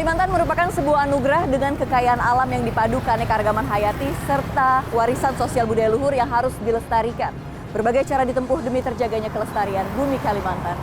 Kalimantan merupakan sebuah anugerah dengan kekayaan alam yang dipadu keanekaragaman hayati serta warisan sosial budaya luhur yang harus dilestarikan. Berbagai cara ditempuh demi terjaganya kelestarian bumi Kalimantan.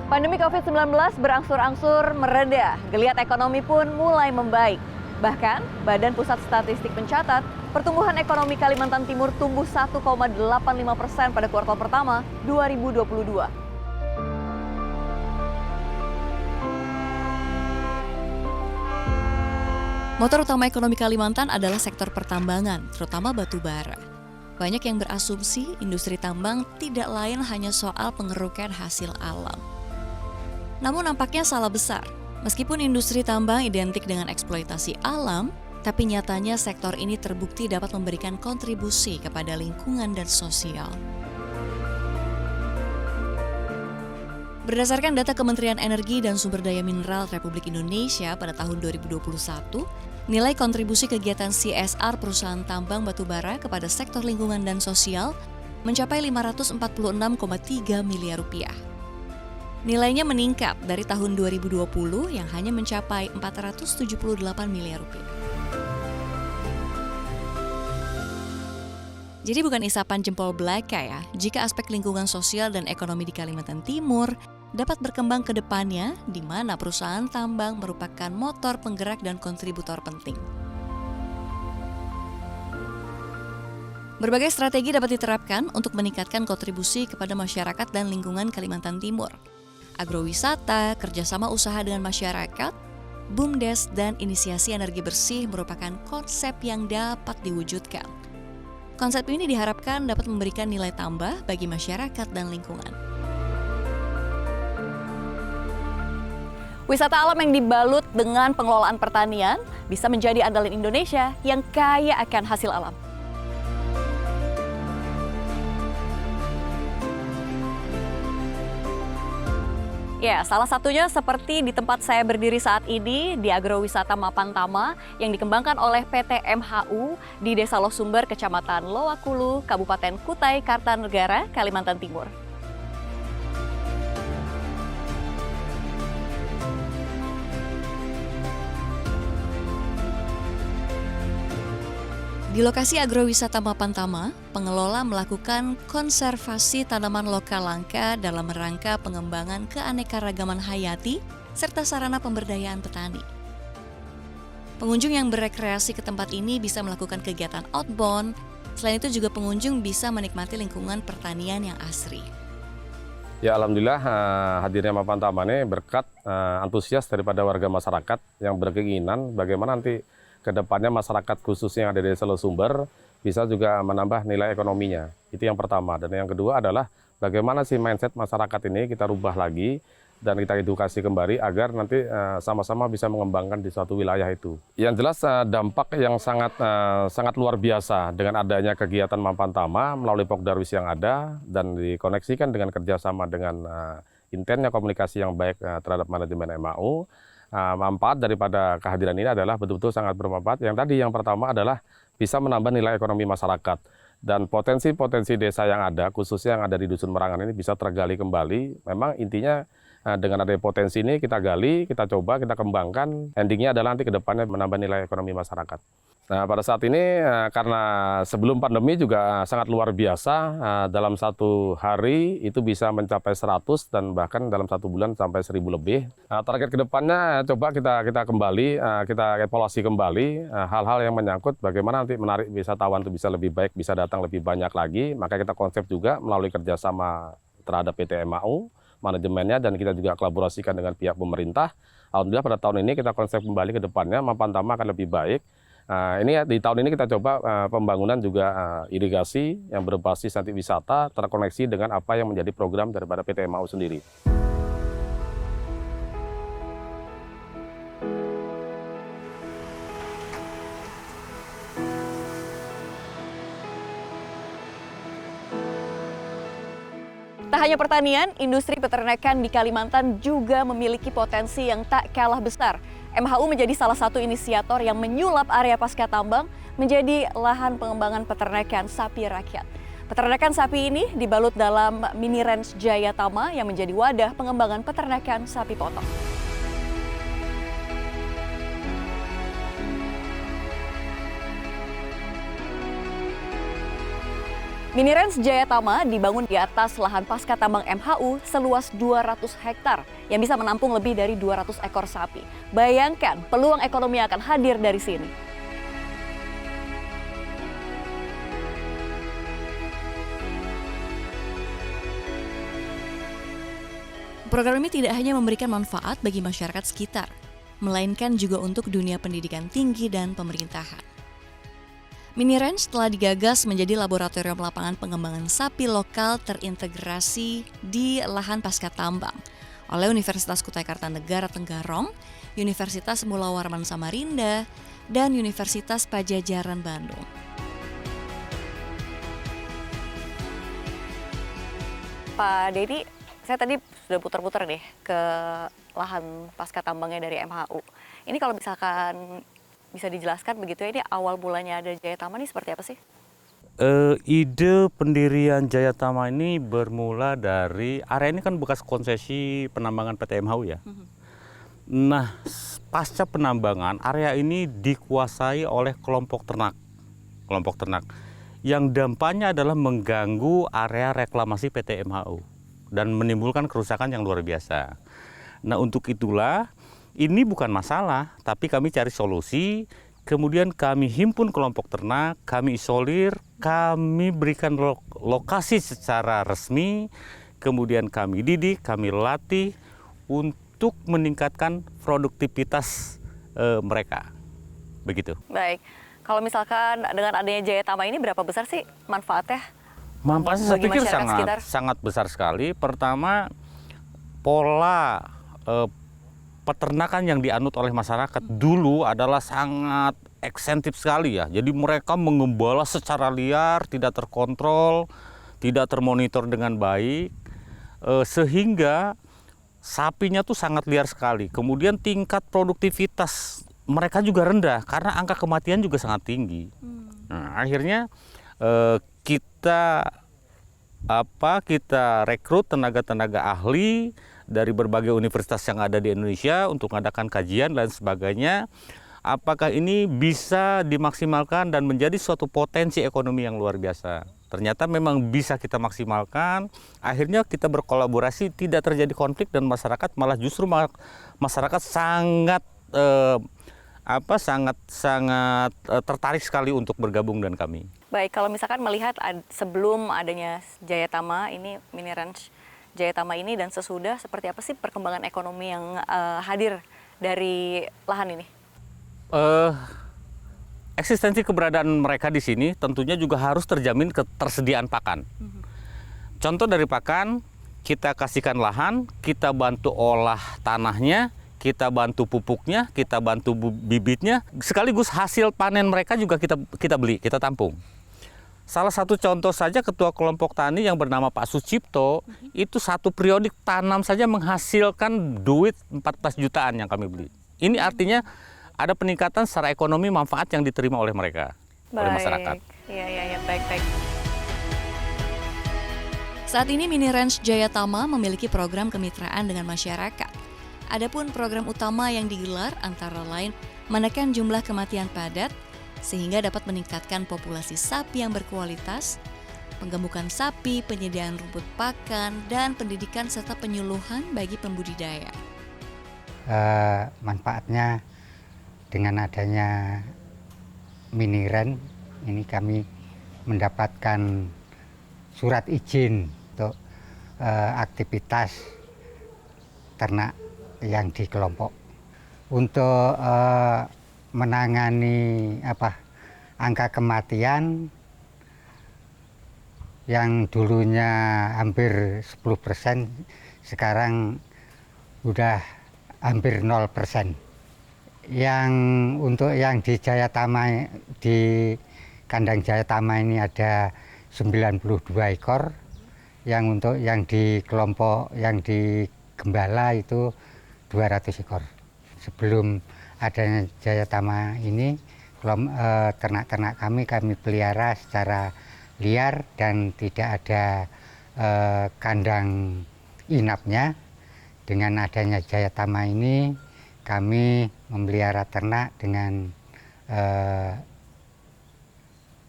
Pandemi COVID-19 berangsur-angsur mereda, geliat ekonomi pun mulai membaik. Bahkan, Badan Pusat Statistik mencatat, pertumbuhan ekonomi Kalimantan Timur tumbuh 1,85% pada kuartal pertama 2022. Motor utama ekonomi Kalimantan adalah sektor pertambangan, terutama batu bara. Banyak yang berasumsi industri tambang tidak lain hanya soal pengerukan hasil alam. Namun nampaknya salah besar. Meskipun industri tambang identik dengan eksploitasi alam, tapi nyatanya sektor ini terbukti dapat memberikan kontribusi kepada lingkungan dan sosial. Berdasarkan data Kementerian Energi dan Sumber Daya Mineral Republik Indonesia pada tahun 2021, nilai kontribusi kegiatan CSR perusahaan tambang batubara kepada sektor lingkungan dan sosial mencapai 546,3 miliar rupiah. Nilainya meningkat dari tahun 2020 yang hanya mencapai 478 miliar rupiah. Jadi bukan isapan jempol belaka ya, jika aspek lingkungan sosial dan ekonomi di Kalimantan Timur dapat berkembang ke depannya, di mana perusahaan tambang merupakan motor penggerak dan kontributor penting. Berbagai strategi dapat diterapkan untuk meningkatkan kontribusi kepada masyarakat dan lingkungan Kalimantan Timur. Agrowisata, kerjasama usaha dengan masyarakat, BUMDes, dan inisiasi energi bersih merupakan konsep yang dapat diwujudkan. Konsep ini diharapkan dapat memberikan nilai tambah bagi masyarakat dan lingkungan. Wisata alam yang dibalut dengan pengelolaan pertanian bisa menjadi andalan Indonesia yang kaya akan hasil alam. Ya, salah satunya seperti di tempat saya berdiri saat ini di Agrowisata Mapantama yang dikembangkan oleh PT MHU di Desa Losumber, Kecamatan Lowakulu, Kabupaten Kutai Kartanegara, Kalimantan Timur. Di lokasi agrowisata Mapantama, pengelola melakukan konservasi tanaman lokal langka dalam rangka pengembangan keanekaragaman hayati serta sarana pemberdayaan petani. Pengunjung yang berekreasi ke tempat ini bisa melakukan kegiatan outbound, selain itu juga pengunjung bisa menikmati lingkungan pertanian yang asri. Ya, alhamdulillah hadirnya Mapantama ini berkat antusias daripada warga masyarakat yang berkeinginan bagaimana nanti kedepannya masyarakat khususnya yang ada di Desa Losumber bisa juga menambah nilai ekonominya. Itu yang pertama. Dan yang kedua adalah bagaimana sih mindset masyarakat ini kita rubah lagi dan kita edukasi kembali agar nanti sama-sama bisa mengembangkan di suatu wilayah itu. Yang jelas dampak yang sangat luar biasa dengan adanya kegiatan Mapantama melalui Pokdarwis yang ada dan dikoneksikan dengan kerjasama dengan intensnya komunikasi yang baik terhadap manajemen MAU. Manfaat daripada kehadiran ini adalah betul-betul sangat bermanfaat. Yang pertama adalah bisa menambah nilai ekonomi masyarakat dan potensi-potensi desa yang ada, khususnya yang ada di Dusun Merangan ini bisa tergali kembali. Memang intinya dengan adanya potensi ini kita gali, kita coba, kita kembangkan. Endingnya adalah nanti ke depannya menambah nilai ekonomi masyarakat. Nah, pada saat ini karena sebelum pandemi juga sangat luar biasa, dalam satu hari itu bisa mencapai 100 dan bahkan dalam satu bulan sampai 1000 lebih. Target kedepannya coba kita kembali, kita evaluasi kembali hal-hal yang menyangkut bagaimana nanti menarik wisatawan itu bisa lebih baik, bisa datang lebih banyak lagi. Maka kita konsep juga melalui kerjasama terhadap PT MAU, manajemennya, dan kita juga kolaborasikan dengan pihak pemerintah. Alhamdulillah pada tahun ini kita konsep kembali ke depannya, Mapantama akan lebih baik. Ini di tahun ini kita coba pembangunan juga irigasi yang berbasis nanti wisata terkoneksi dengan apa yang menjadi program daripada PT MAU sendiri. Tak hanya pertanian, industri peternakan di Kalimantan juga memiliki potensi yang tak kalah besar. MHU menjadi salah satu inisiator yang menyulap area pasca tambang menjadi lahan pengembangan peternakan sapi rakyat. Peternakan sapi ini dibalut dalam mini ranch Jayatama yang menjadi wadah pengembangan peternakan sapi potong. Mini ranch Jayatama dibangun di atas lahan pasca tambang MHU seluas 200 hektar yang bisa menampung lebih dari 200 ekor sapi. Bayangkan peluang ekonomi akan hadir dari sini. Program ini tidak hanya memberikan manfaat bagi masyarakat sekitar, melainkan juga untuk dunia pendidikan tinggi dan pemerintahan. Mini Ranch telah digagas menjadi laboratorium lapangan pengembangan sapi lokal terintegrasi di lahan pasca tambang oleh Universitas Kutai Kartanegara Tenggarong, Universitas Mula Warman Samarinda, dan Universitas Pajajaran Bandung. Pak Dedi, saya tadi sudah putar-putar deh ke lahan pasca tambangnya dari MHU. Ini kalau misalkan bisa dijelaskan begitu ya, ini awal mulanya ada Jayatama ini seperti apa sih? Ide pendirian Jayatama ini bermula dari area ini kan bekas konsesi penambangan PT MHU ya. Nah, pasca penambangan area ini dikuasai oleh kelompok ternak yang dampaknya adalah mengganggu area reklamasi PT MHU dan menimbulkan kerusakan yang luar biasa. Nah, untuk itulah ini bukan masalah, tapi kami cari solusi, kemudian kami himpun kelompok ternak, kami isolir, kami berikan lokasi secara resmi, kemudian kami didik, kami latih untuk meningkatkan produktivitas mereka. Begitu. Baik, kalau misalkan dengan adanya Jayatama ini berapa besar sih manfaatnya? Manfaatnya saya pikir sangat besar sekali. Pertama, pola peternakan yang dianut oleh masyarakat dulu adalah sangat ekstensif sekali ya. Jadi mereka mengembala secara liar, tidak terkontrol, tidak termonitor dengan baik, sehingga sapinya tuh sangat liar sekali. Kemudian tingkat produktivitas mereka juga rendah karena angka kematian juga sangat tinggi. Nah, akhirnya kita rekrut tenaga-tenaga ahli dari berbagai universitas yang ada di Indonesia untuk mengadakan kajian dan sebagainya. Apakah ini bisa dimaksimalkan dan menjadi suatu potensi ekonomi yang luar biasa? Ternyata memang bisa kita maksimalkan. Akhirnya kita berkolaborasi, tidak terjadi konflik dan masyarakat malah justru masyarakat sangat tertarik sekali untuk bergabung dengan kami. Baik, kalau misalkan melihat sebelum adanya Jayatama ini Mini Ranch Jayatama ini dan sesudah, seperti apa sih perkembangan ekonomi yang hadir dari lahan ini? Eksistensi keberadaan mereka di sini tentunya juga harus terjamin ketersediaan pakan. Contoh dari pakan, kita kasihkan lahan, kita bantu olah tanahnya, kita bantu pupuknya, kita bantu bibitnya, sekaligus hasil panen mereka juga kita beli, kita tampung. Salah satu contoh saja ketua kelompok tani yang bernama Pak Sucipto, itu satu periodik tanam saja menghasilkan duit 14 jutaan yang kami beli. Ini artinya ada peningkatan secara ekonomi manfaat yang diterima oleh mereka, oleh masyarakat. Iya, baik. Saat ini Mini Ranch Jayatama memiliki program kemitraan dengan masyarakat. Adapun program utama yang digelar antara lain menekan jumlah kematian padat, sehingga dapat meningkatkan populasi sapi yang berkualitas, penggemukan sapi, penyediaan rumput pakan, dan pendidikan serta penyuluhan bagi pembudidaya. Manfaatnya dengan adanya Mini Ranch ini kami mendapatkan surat izin untuk aktivitas ternak yang di kelompok. Untuk menangani angka kematian yang dulunya hampir 10%, sekarang udah hampir 0%. Yang untuk yang di Jayatama, di kandang Jayatama ini ada 92 ekor, untuk yang di kelompok yang di Gembala itu 200 ekor. Sebelum adanya Jaya Tama ini, ternak-ternak kami pelihara secara liar dan tidak ada kandang inapnya. Dengan adanya Jaya Tama ini, kami memelihara ternak dengan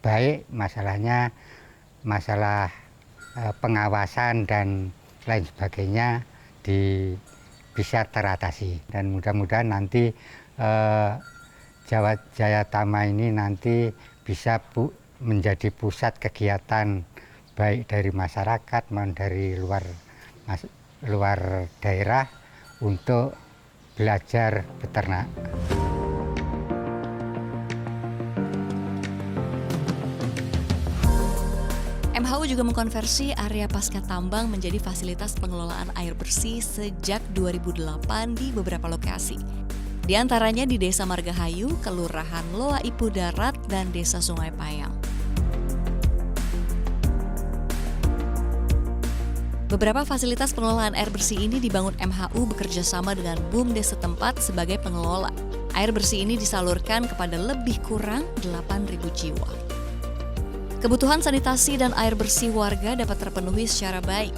baik. Masalahnya masalah pengawasan dan lain sebagainya bisa teratasi, dan mudah-mudahan nanti Jaya Tama ini nanti bisa menjadi pusat kegiatan baik dari masyarakat maupun dari luar daerah untuk belajar beternak. MHU juga mengkonversi area pasca tambang menjadi fasilitas pengelolaan air bersih sejak 2008 di beberapa lokasi. Di antaranya di Desa Margahayu, Kelurahan Loa Ipu Darat, dan Desa Sungai Payang. Beberapa fasilitas pengelolaan air bersih ini dibangun MHU bekerja sama dengan BUMDes setempat sebagai pengelola. Air bersih ini disalurkan kepada lebih kurang 8.000 jiwa. Kebutuhan sanitasi dan air bersih warga dapat terpenuhi secara baik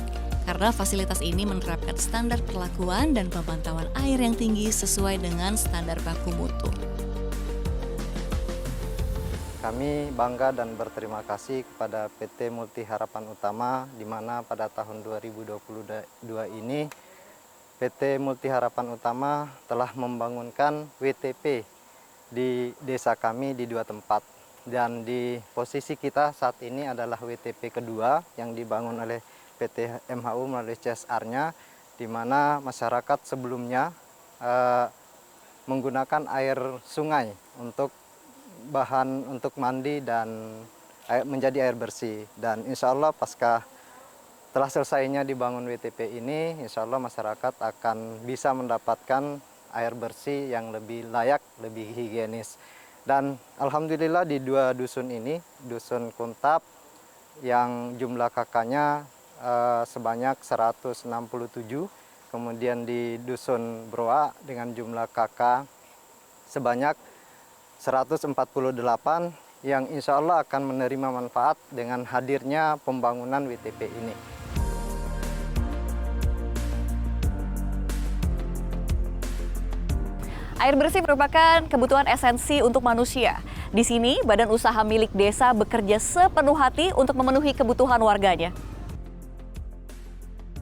karena fasilitas ini menerapkan standar perlakuan dan pemantauan air yang tinggi sesuai dengan standar baku mutu. Kami bangga dan berterima kasih kepada PT Multi Harapan Utama, di mana pada tahun 2022 ini PT Multi Harapan Utama telah membangunkan WTP di desa kami di 2 tempat. Dan di posisi kita saat ini adalah WTP kedua yang dibangun oleh PT MHU melalui CSR-nya, di mana masyarakat sebelumnya menggunakan air sungai untuk bahan untuk mandi dan menjadi air bersih. Dan insya Allah pasca telah selesainya dibangun WTP ini, insya Allah masyarakat akan bisa mendapatkan air bersih yang lebih layak, lebih higienis. Dan alhamdulillah di 2 dusun ini, Dusun Kuntap yang jumlah kakaknya sebanyak 167, kemudian di Dusun Broa dengan jumlah kakak sebanyak 148 yang insya Allah akan menerima manfaat dengan hadirnya pembangunan WTP ini. Air bersih merupakan kebutuhan esensi untuk manusia. Di sini, badan usaha milik desa bekerja sepenuh hati untuk memenuhi kebutuhan warganya.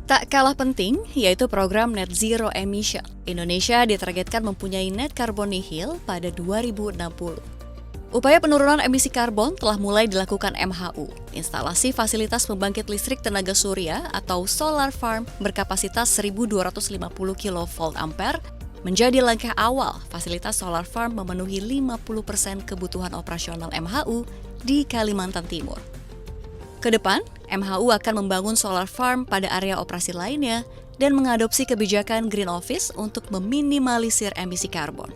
Tak kalah penting, yaitu program Net Zero Emission. Indonesia ditargetkan mempunyai net carbon nihil pada 2060. Upaya penurunan emisi karbon telah mulai dilakukan MHU. Instalasi fasilitas pembangkit listrik tenaga surya atau solar farm berkapasitas 1.250 kVA menjadi langkah awal fasilitas solar farm memenuhi 50% kebutuhan operasional MHU di Kalimantan Timur. Kedepan, MHU akan membangun solar farm pada area operasi lainnya dan mengadopsi kebijakan Green Office untuk meminimalisir emisi karbon.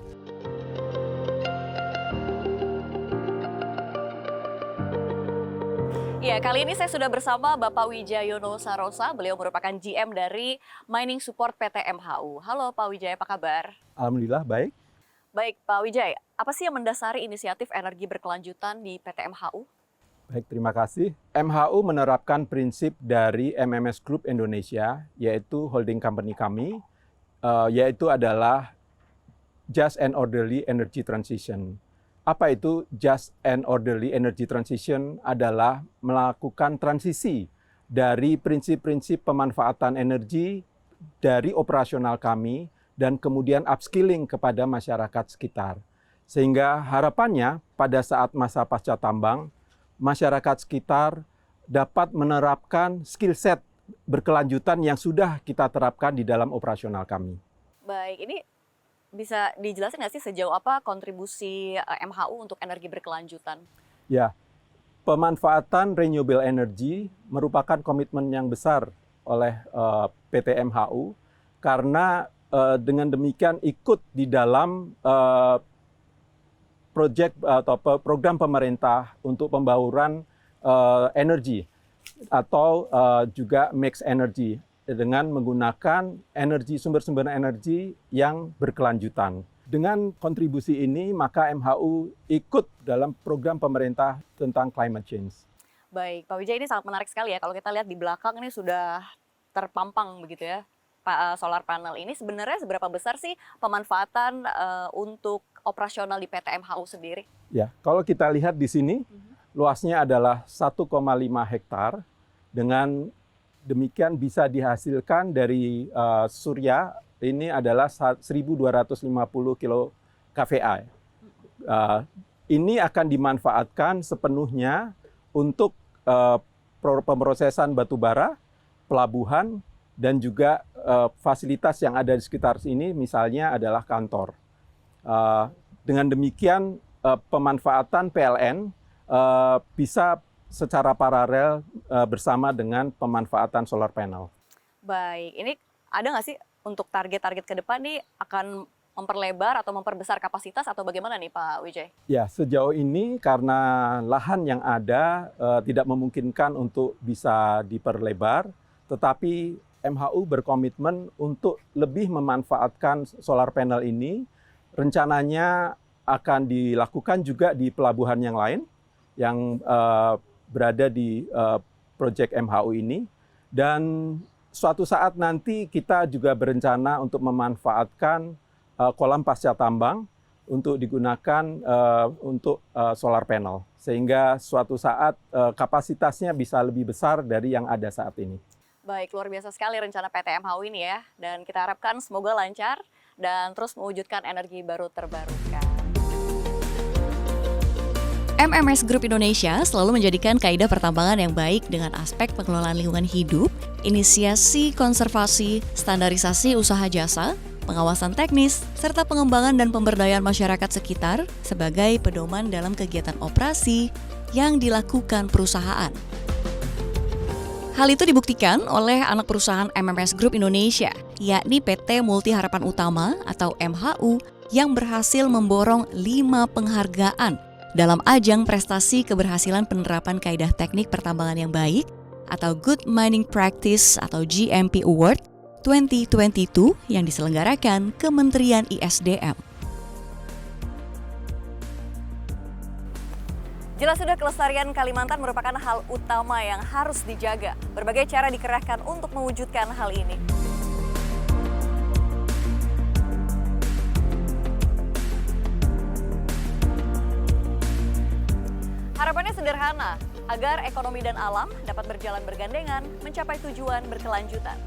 Ya, kali ini saya sudah bersama Bapak Wijayono Sarosa. Beliau merupakan GM dari Mining Support PT MHU. Halo Pak Wijaya, apa kabar? Alhamdulillah, baik. Baik, Pak Wijaya, apa sih yang mendasari inisiatif energi berkelanjutan di PT MHU? Baik, terima kasih. MHU menerapkan prinsip dari MMS Group Indonesia, yaitu holding company kami, yaitu adalah Just and Orderly Energy Transition. Apa itu Just and Orderly Energy Transition? Adalah melakukan transisi dari prinsip-prinsip pemanfaatan energi dari operasional kami dan kemudian upskilling kepada masyarakat sekitar. Sehingga harapannya pada saat masa pasca tambang, masyarakat sekitar dapat menerapkan skill set berkelanjutan yang sudah kita terapkan di dalam operasional kami. Baik, ini bisa dijelaskan nggak sih sejauh apa kontribusi MHU untuk energi berkelanjutan? Ya, pemanfaatan renewable energy merupakan komitmen yang besar oleh PT MHU karena dengan demikian ikut di dalam proyek atau program pemerintah untuk pembauran energi. atau juga mix energy dengan menggunakan sumber-sumber energi yang berkelanjutan. Dengan kontribusi ini, maka MHU ikut dalam program pemerintah tentang climate change. Baik, Pak Wijaya, ini sangat menarik sekali ya. Kalau kita lihat di belakang ini sudah terpampang begitu ya, Pak, solar panel ini. Sebenarnya seberapa besar sih pemanfaatan untuk operasional di PT MHU sendiri? Ya, kalau kita lihat di sini, luasnya adalah 1,5 hektar. Dengan demikian bisa dihasilkan dari surya, ini adalah 1.250 kilo kVA. Ini akan dimanfaatkan sepenuhnya untuk pemrosesan batu bara, pelabuhan, dan juga fasilitas yang ada di sekitar sini, misalnya adalah kantor. Dengan demikian, pemanfaatan PLN bisa secara paralel bersama dengan pemanfaatan solar panel. Baik, ini ada nggak sih untuk target-target ke depan nih akan memperlebar atau memperbesar kapasitas atau bagaimana nih Pak Wijaya? Ya, sejauh ini karena lahan yang ada tidak memungkinkan untuk bisa diperlebar, tetapi MHU berkomitmen untuk lebih memanfaatkan solar panel ini. Rencananya akan dilakukan juga di pelabuhan yang lain yang berada di proyek MHU ini. Dan suatu saat nanti kita juga berencana untuk memanfaatkan kolam pasca tambang untuk digunakan untuk solar panel. Sehingga suatu saat kapasitasnya bisa lebih besar dari yang ada saat ini. Baik, luar biasa sekali rencana PT MHU ini ya. Dan kita harapkan semoga lancar dan terus mewujudkan energi baru terbarukan. MMS Group Indonesia selalu menjadikan kaidah pertambangan yang baik dengan aspek pengelolaan lingkungan hidup, inisiasi konservasi, standarisasi usaha jasa, pengawasan teknis, serta pengembangan dan pemberdayaan masyarakat sekitar sebagai pedoman dalam kegiatan operasi yang dilakukan perusahaan. Hal itu dibuktikan oleh anak perusahaan MMS Group Indonesia, yakni PT Multi Harapan Utama atau MHU yang berhasil memborong 5 penghargaan dalam ajang prestasi keberhasilan penerapan kaidah teknik pertambangan yang baik atau Good Mining Practice atau GMP Award 2022 yang diselenggarakan Kementerian ISDM. Jelas sudah kelestarian Kalimantan merupakan hal utama yang harus dijaga. Berbagai cara dikerahkan untuk mewujudkan hal ini. Harapannya sederhana, agar ekonomi dan alam dapat berjalan bergandengan mencapai tujuan berkelanjutan.